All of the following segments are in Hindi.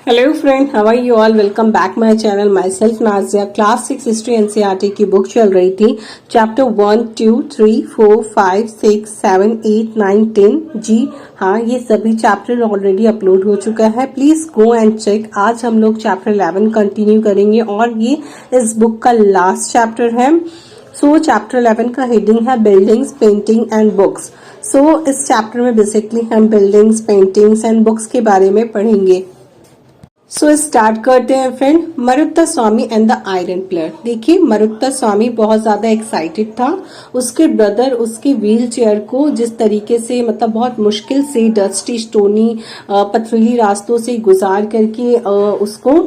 Hello friend, how are you all? Welcome back my channel. Myself Nazia. Class 6 History NCERT की बुक चल रही थी. चैप्टर 1, 2, 3, 4, 5, 6, 7, 8, 9, 10. जी हाँ, ये सभी चैप्टर ऑलरेडी अपलोड हो चुका है. Please go and check. आज हम लोग चैप्टर 11 कंटिन्यू करेंगे और ये इस बुक का लास्ट चैप्टर है. सो चैप्टर 11 का हेडिंग है बिल्डिंग्स, पेंटिंग एंड बुक्स. सो इस चैप्टर में बेसिकली हम बिल्डिंग्स, पेंटिंग्स एंड बुक्स के बारे में पढ़ेंगे. सो स्टार्ट करते हैं friend. Marutta Swami and the iron pillar. देखिए, मरुत्ता स्वामी बहुत ज्यादा एक्साइटेड था. उसके ब्रदर उसके व्हील चेयर को जिस तरीके से मतलब बहुत मुश्किल से डस्टी स्टोनी पथरीली रास्तों से गुजार करके उसको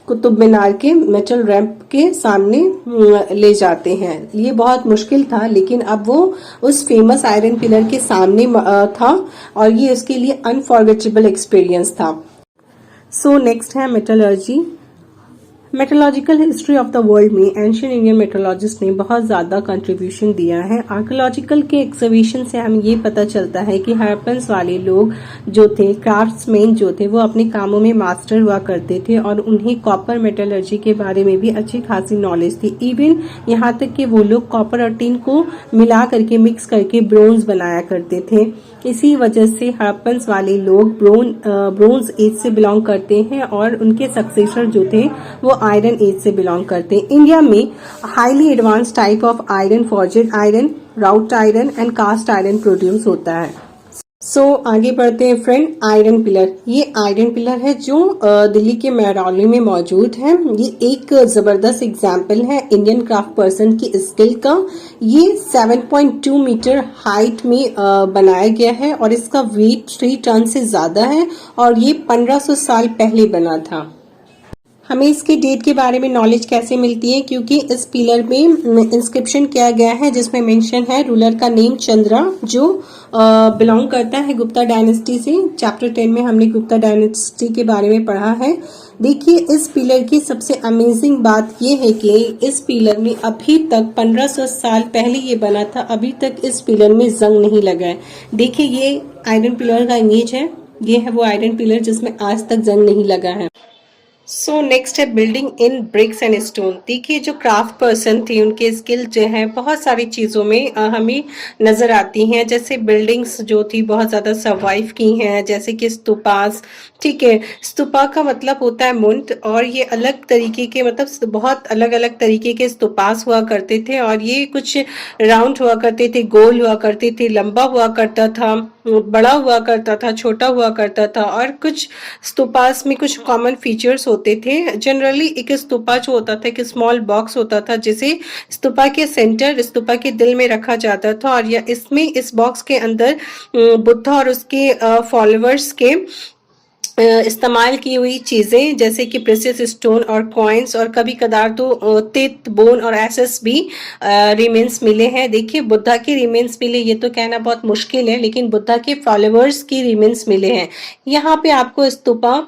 कुतुब मीनार के मेटल रैंप के सामने ले जाते हैं. ये बहुत मुश्किल था, लेकिन अब वो उस फेमस आयरन पिलर के सामने था और ये उसके लिए अनफॉरगेटेबल एक्सपीरियंस था. सो नेक्स्ट है metallurgy. Meteorological history of the world में एंशियंट इंडियन मेट्रोलॉजिस्ट ने बहुत ज्यादा कंट्रीब्यूशन दिया है. आर्कोलॉजिकल के एक्सकवेशन से हमें ये पता चलता है कि हड़प्पन्स वाले लोग जो थे, क्राफ्ट्समैन जो थे, वो अपने कामों में मास्टर हुआ करते थे और उन्हें कॉपर मेटलर्जी के बारे में भी अच्छी खासी नॉलेज थी. इवन यहाँ तक कि वो लोग कॉपर और टिन को मिला करके मिक्स करके ब्रोंज बनाया करते थे. इसी वजह से हड़प्पन्स वाले लोग ब्रोंज एज से बिलोंग करते हैं और उनके सक्सेसर जो थे वो आयरन एज से बिलोंग करते हैं. इंडिया में highly advance type of iron, forged iron, wrought iron and cast iron produce होता है. सो आगे बढ़ते हैं फ्रेंड. Iron pillar. ये आयरन पिलर है जो दिल्ली के महरौली में मौजूद है. ये एक जबरदस्त एग्जाम्पल है इंडियन क्राफ्ट पर्सन की स्किल का. ये 7.2 मीटर हाइट में बनाया गया है और इसका वेट 3 टन से ज्यादा है और ये 1500 साल पहले बना था. हमें इसके डेट के बारे में नॉलेज कैसे मिलती है? क्योंकि इस पिलर में इंस्क्रिप्शन किया गया है जिसमें मेंशन है रूलर का नेम चंद्रा, जो बिलोंग करता है गुप्ता डायनेस्टी से. चैप्टर 10 में हमने गुप्ता डायनेस्टी के बारे में पढ़ा है. देखिए, इस पिलर की सबसे अमेजिंग बात ये है कि इस पिलर में अभी तक 1500 साल पहले ये बना था, अभी तक इस पिलर में जंग नहीं लगा है. देखिए, ये आयरन पिलर का इमेज है. ये है वो आयरन पिलर जिसमें आज तक जंग नहीं लगा है. सो नेक्स्ट है building in bricks and stone. देखिए, जो क्राफ्ट पर्सन थे उनके स्किल जो है बहुत सारी चीजों में हमें नजर आती हैं. जैसे बिल्डिंग्स जो थी बहुत ज्यादा सर्वाइव की हैं, जैसे कि स्तूपास. ठीक है, स्तूपा का मतलब होता है मुंड और ये अलग तरीके के मतलब बहुत अलग अलग तरीके के स्तूपास हुआ करते थे और ये कुछ राउंड हुआ करते थे, गोल हुआ करते थे, लंबा हुआ करता था, बड़ा हुआ करता था, छोटा हुआ करता था. और कुछ स्तूपास में कुछ कॉमन फीचर्स होते थे. जनरली एक स्तूपा जो होता था एक स्मॉल बॉक्स होता था जिसे स्तूपा के सेंटर, स्तूपा के दिल में रखा जाता था और या इसमें इस बॉक्स के अंदर बुद्धा और उसके फॉलोअर्स के इस्तेमाल की हुई चीजें जैसे कि प्रेशियस स्टोन और कॉइन्स और कभी कदार तो तित, बोन और एसेस भी रिमेन्स मिले हैं. देखिए, बुद्धा के रिमेन्स मिले ये तो कहना बहुत मुश्किल है, लेकिन बुद्धा के फॉलोअर्स की रिमेन्स मिले हैं. यहाँ पे आपको स्तूपा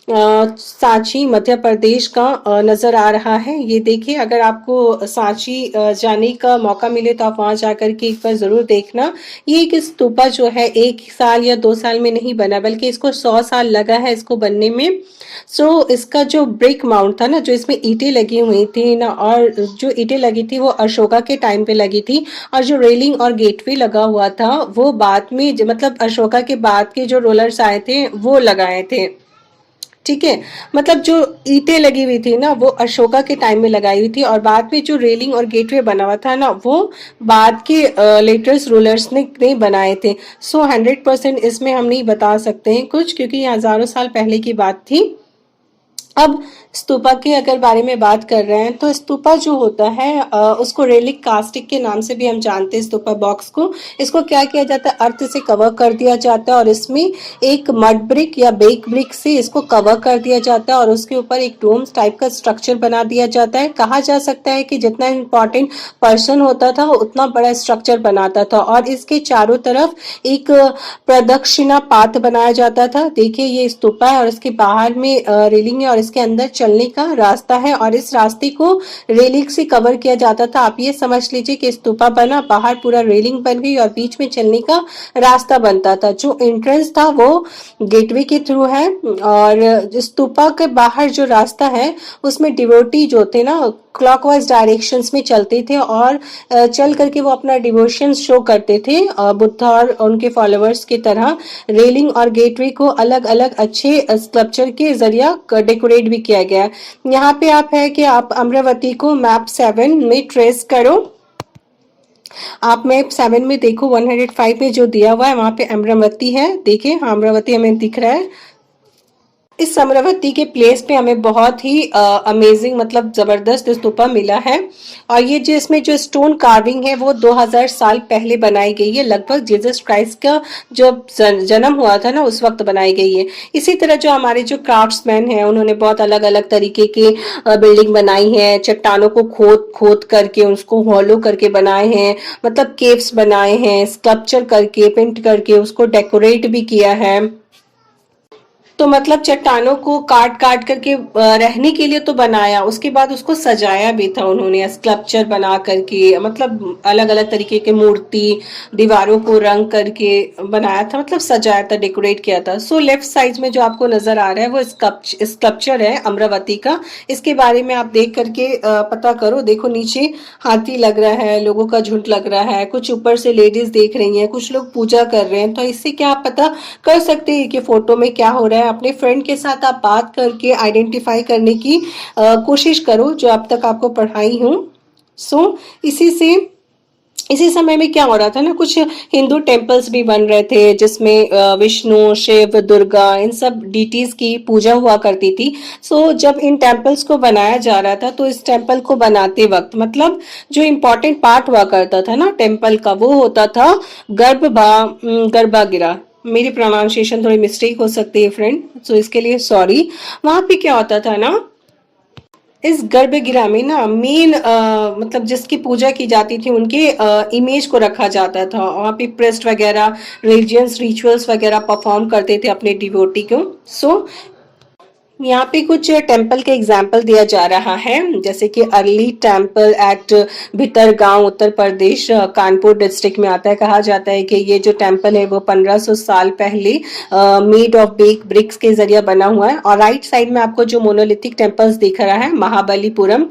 सांची मध्य प्रदेश का नजर आ रहा है. ये देखिए, अगर आपको सांची जाने का मौका मिले तो आप वहां जाकर के एक बार जरूर देखना. ये एक स्तूपा जो है 1 साल या 2 साल में नहीं बना, बल्कि इसको 100 साल लगा है इसको बनने में. सो इसका जो ब्रिक माउंट था ना, जो इसमें ईंटें लगी हुई थी ना, और जो ईंटें लगी थी वो अशोका के टाइम पे लगी थी और जो रेलिंग और गेटवे लगा हुआ था वो बाद में मतलब अशोका के बाद के जो रोलर्स आए थे वो लगाए थे. ठीक है, मतलब जो ईंटें लगी हुई थी ना वो अशोका के टाइम में लगाई हुई थी और बाद में जो रेलिंग और गेटवे बना हुआ था ना वो बाद के लेटेस्ट रूलर्स ने बनाए थे. सो 100% इसमें हम नहीं बता सकते हैं कुछ, क्योंकि ये हजारों साल पहले की बात थी. अब स्तूपा के अगर बारे में बात कर रहे हैं तो स्तूपा जो होता है उसको रेलिक कास्टिक के नाम से भी हम जानते हैं. स्तूपा बॉक्स को, इसको क्या किया जाता है, अर्थ से कवर कर दिया जाता है और इसमें एक मड ब्रिक या बेक ब्रिक से इसको कवर कर दिया जाता है और उसके ऊपर एक डोम टाइप का स्ट्रक्चर बना दिया जाता है. कहा जा सकता है कि जितना इंपॉर्टेंट पर्सन होता था उतना बड़ा स्ट्रक्चर बनाता था और इसके चारों तरफ एक प्रदक्षिणा पाथ बनाया जाता था. देखिए, ये स्तूपा है और इसके बाहर में रेलिंग है और इसके अंदर चलने का रास्ता है और इस रास्ते को रेलिंग से कवर किया जाता था। आप ये समझ लीजिए कि स्तूपा बना, बाहर पूरा रेलिंग बन गई और बीच में चलने का रास्ता बनता था। जो एंट्रेंस था वो गेटवे के थ्रू है और स्तूपा के बाहर जो रास्ता है उसमें डिवोटी जो थे ना क्लॉकवाइज डायरेक्शंस में चलते थे और चल करके वो अपना डिवोशन शो करते थे बुद्ध और उनके फॉलोअर्स की तरह। रेलिंग और गेटवे को अलग अलग अच्छे स्कल्पचर के जरिया डेकोरेट भी किया गया है। यहाँ पे आप है कि आप अमरावती को मैप 7 में ट्रेस करो। आप मैप 7 में देखो 105 में जो दिया हुआ है वहां पे अमरावती है। देखिए अमरावती हमें दिख रहा है। इस अमरावती के प्लेस पे हमें बहुत ही अमेजिंग मतलब जबरदस्त स्तूपा मिला है और ये जो इसमें जो स्टोन कार्विंग है वो 2000 साल पहले बनाई गई है। लगभग जीसस क्राइस्ट का जो जन्म हुआ था ना उस वक्त बनाई गई है। इसी तरह जो हमारे जो क्राफ्ट्समैन हैं उन्होंने बहुत अलग अलग तरीके के बिल्डिंग बनाई है। चट्टानों को खोद खोद करके उसको हॉलो करके बनाए हैं, मतलब केव्स बनाए हैं, स्कल्पचर करके पेंट करके उसको डेकोरेट भी किया है। तो मतलब चट्टानों को काट काट करके रहने के लिए तो बनाया, उसके बाद उसको सजाया भी था उन्होंने स्कल्पचर बना करके, मतलब अलग अलग तरीके के मूर्ति दीवारों को रंग करके बनाया था, मतलब सजाया था, डेकोरेट किया था। सो लेफ्ट साइड में जो आपको नजर आ रहा है वो स्कल्पचर है अमरावती का। इसके बारे में आप देख करके पता करो। देखो नीचे हाथी लग रहा है, लोगों का झुंड लग रहा है, कुछ ऊपर से लेडीज देख रही हैं, कुछ लोग पूजा कर रहे हैं। तो इससे क्या आप पता कर सकते हैं कि फोटो में क्या हो रहा है। अपने फ्रेंड के साथ आप बात करके आइडेंटिफाई करने की कोशिश करो जो अब तक आपको पढ़ाई हूँ। सो इसी समय में क्या हो रहा था ना, कुछ हिंदू टेम्पल्स भी बन रहे थे जिसमें विष्णु, शिव, दुर्गा इन सब डीटीज की पूजा हुआ करती थी। सो जब इन टेम्पल्स को बनाया जा रहा था तो इस टेम्पल को बनाते वक्त मतलब जो इम्पोर्टेंट पार्ट हुआ करता था ना टेम्पल का वो होता था गर्भागिरा। मेरी प्रोनाउंसिएशन थोड़ी मिस्टेक हो सकती है फ्रेंड, सो इसके लिए सॉरी। वहां पे क्या होता था ना, इस गर्भगृह में ना मेन मतलब जिसकी पूजा की जाती थी उनके इमेज को रखा जाता था। वहाँ पे प्रेस्ट वगैरह रिलीजियस रिचुअल्स वगैरह परफॉर्म करते थे अपने डिवोटी को। सो यहाँ पे कुछ टेम्पल के एग्जाम्पल दिया जा रहा है, जैसे कि early temple at Bhitargaon Uttar Pradesh Kanpur district में आता है। कहा जाता है कि ये जो टेम्पल है वो 1500 साल पहले मेड ऑफ बेक ब्रिक्स के जरिए बना हुआ है। और राइट साइड में आपको जो मोनोलिथिक टेम्पल्स दिख रहा है Mahabalipuram,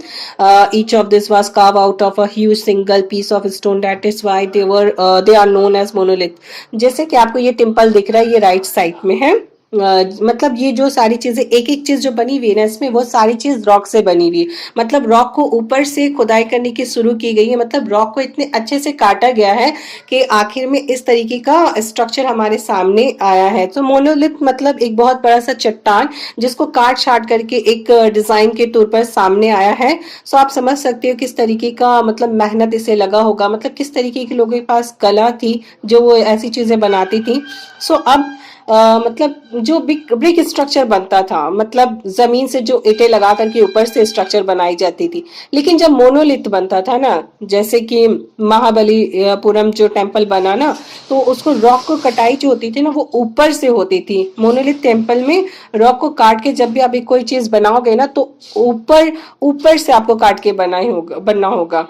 each of this was carve out of a huge single piece of stone, that is why they are known as monolith. जैसे कि आपको ये टेम्पल दिख रहा है ये राइट साइड में है। मतलब ये जो सारी चीजें एक एक चीज जो बनी हुई है ना इसमें वो सारी चीज रॉक से बनी हुई है। मतलब रॉक को ऊपर से खुदाई करने की शुरू की गई है, मतलब रॉक को इतने अच्छे से काटा गया है कि आखिर में इस तरीके का स्ट्रक्चर हमारे सामने आया है। तो मोनोलिथ मतलब एक बहुत बड़ा सा चट्टान जिसको काट छाट करके एक डिजाइन के तौर पर सामने आया है। सो आप समझ सकते हो किस तरीके का मतलब मेहनत इसे लगा होगा, मतलब किस तरीके के लोगों के पास कला थी जो वो ऐसी चीजें बनाती थी। सो अब मतलब जो ब्रिक स्ट्रक्चर बनता था, मतलब जमीन से जो ईंटें लगा करके ऊपर से स्ट्रक्चर बनाई जाती थी। लेकिन जब मोनोलिथ बनता था ना, जैसे कि महाबलीपुरम जो टेम्पल बना ना, तो उसको रॉक को कटाई जो होती थी ना वो ऊपर से होती थी। मोनोलिथ टेम्पल में रॉक को काट के जब भी आप कोई चीज बनाओगे ना तो ऊपर ऊपर से आपको काट के बनना होगा।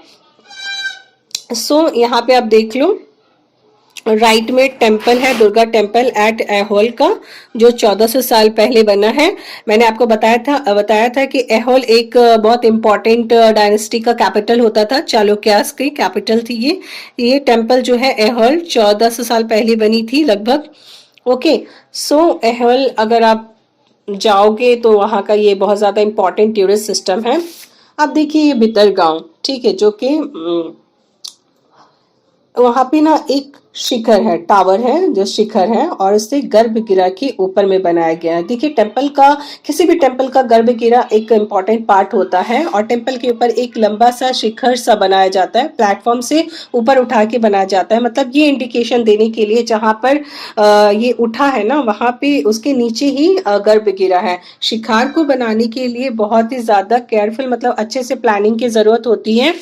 सो यहाँ पे आप देख लो राइट में टेम्पल है दुर्गा टेम्पल एट एहोल का, जो 1400 साल पहले बना है। मैंने आपको बताया था कि एहोल एक बहुत इंपॉर्टेंट डायनेस्टी का कैपिटल होता था, चालुक्यास की कैपिटल थी ये टेम्पल जो है एहोल 1400 साल पहले बनी थी लगभग। ओके, सो एहोल अगर आप जाओगे तो वहाँ का ये बहुत ज्यादा इंपॉर्टेंट टूरिस्ट सिस्टम है। अब देखिए ये भितरगांव, ठीक है, जो कि वहां पे ना एक शिखर है, टावर है जो शिखर है और उससे गर्भगृह के ऊपर में बनाया गया है। देखिए टेम्पल का, किसी भी टेम्पल का गर्भगृह एक इम्पॉर्टेंट पार्ट होता है और टेम्पल के ऊपर एक लंबा सा शिखर सा बनाया जाता है, प्लेटफॉर्म से ऊपर उठा के बनाया जाता है। मतलब ये इंडिकेशन देने के लिए जहां पर ये उठा है ना वहां पे उसके नीचे ही गर्भगृह है। शिखर को बनाने के लिए बहुत ही ज्यादा केयरफुल मतलब अच्छे से प्लानिंग की जरूरत होती है।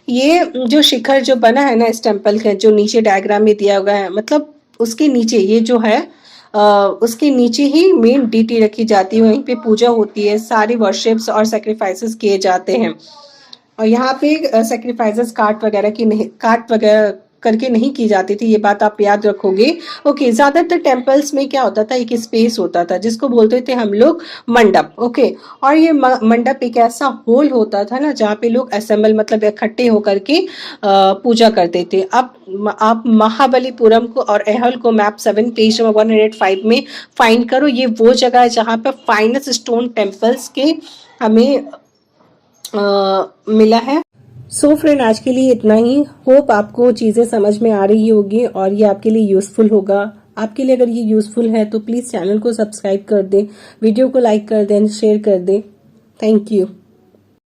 ये जो शिखर जो बना है ना इस टेम्पल का, जो नीचे डायग्राम में दिया हुआ है, मतलब उसके नीचे ये जो है उसके नीचे ही मेन डीटी रखी जाती है, वहीं पे पूजा होती है, सारे वर्शिप्स और सेक्रीफाइसेस किए जाते हैं। और यहाँ पे सेक्रीफाइसेस काट वगैरह करके नहीं की जाती थी, ये बात आप याद रखोगे। ओके, ज्यादातर टेम्पल्स में क्या होता था, एक स्पेस होता था जिसको बोलते थे हम लोग मंडप। ओके, और ये मंडप एक ऐसा होल होता था ना जहाँ पे लोग असेंबल मतलब इकट्ठे होकर के पूजा करते थे। अब आप महाबलीपुरम को और एहल को मैप 7 पेज नंबर 105 में फाइंड करो। ये वो जगह है जहाँ पर फाइनेस्ट स्टोन टेम्पल्स के हमें मिला है। सो फ्रेंड, आज के लिए इतना ही। होप आपको चीजें समझ में आ रही होगी और ये आपके लिए यूजफुल होगा। आपके लिए अगर ये यूजफुल है तो प्लीज चैनल को सब्सक्राइब कर दें, वीडियो को लाइक कर दें, शेयर कर दें। Thank you.